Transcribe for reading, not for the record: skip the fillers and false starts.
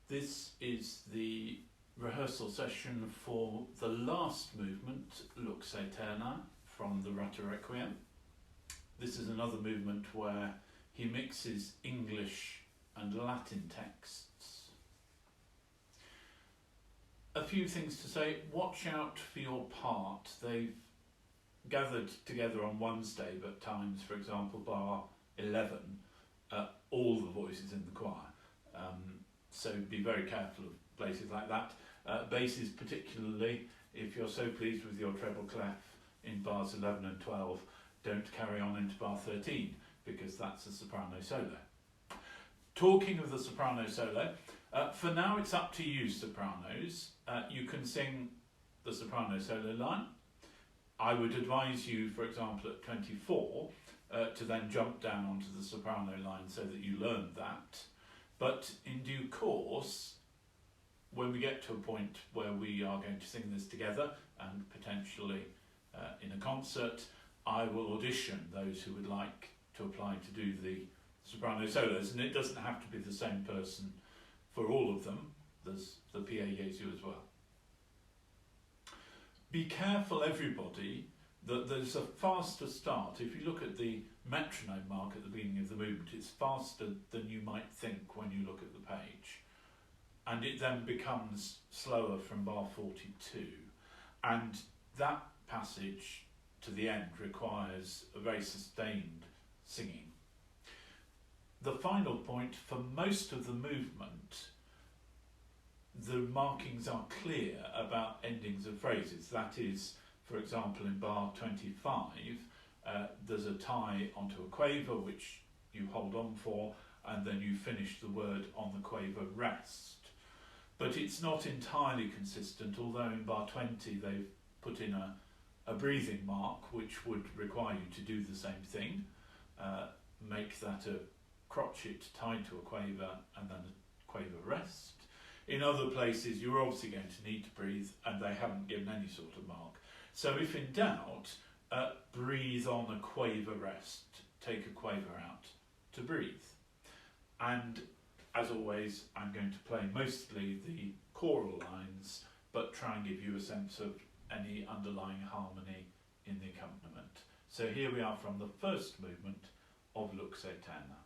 This is the rehearsal session for the last movement, Lux aeterna, from the Rutter Requiem. This is another movement where he mixes English and Latin texts. A few things to say. Watch out for your part. They've gathered together on Wednesday, but times, for example, bar 11, all the voices in the choir. So be very careful of places like that. Basses particularly, if you're so pleased with your treble clef in bars 11 and 12, don't carry on into bar 13, because that's a soprano solo. Talking of the soprano solo, for now it's up to you sopranos. You can sing the soprano solo line. I would advise you, for example, at 24, to then jump down onto the soprano line so that you learn that. But in due course, when we get to a point where we are going to sing this together and potentially in a concert, I will audition those who would like to apply to do the soprano solos, and it doesn't have to be the same person for all of them. There's the PA Jesu as well. Be careful, everybody, that there's a faster start. If you look at the metronome mark at the beginning of the movement, it's faster than you might think when you look at the page. And it then becomes slower from bar 42. And that passage to the end requires a very sustained singing. The final point, for most of the movement, the markings are clear about endings of phrases. That is, for example, in bar 25, there's a tie onto a quaver which you hold on for, and then you finish the word on the quaver rest. But it's not entirely consistent, although in bar 20 they've put in a breathing mark which would require you to do the same thing. Make that a crotchet tied to a quaver and then a quaver rest. In other places you're obviously going to need to breathe, and they haven't given any sort of mark. So if in doubt, breathe on a quaver rest, take a quaver out to breathe. And as always, I'm going to play mostly the choral lines, but try and give you a sense of any underlying harmony in the accompaniment. So here we are from the first movement of Lux aeterna.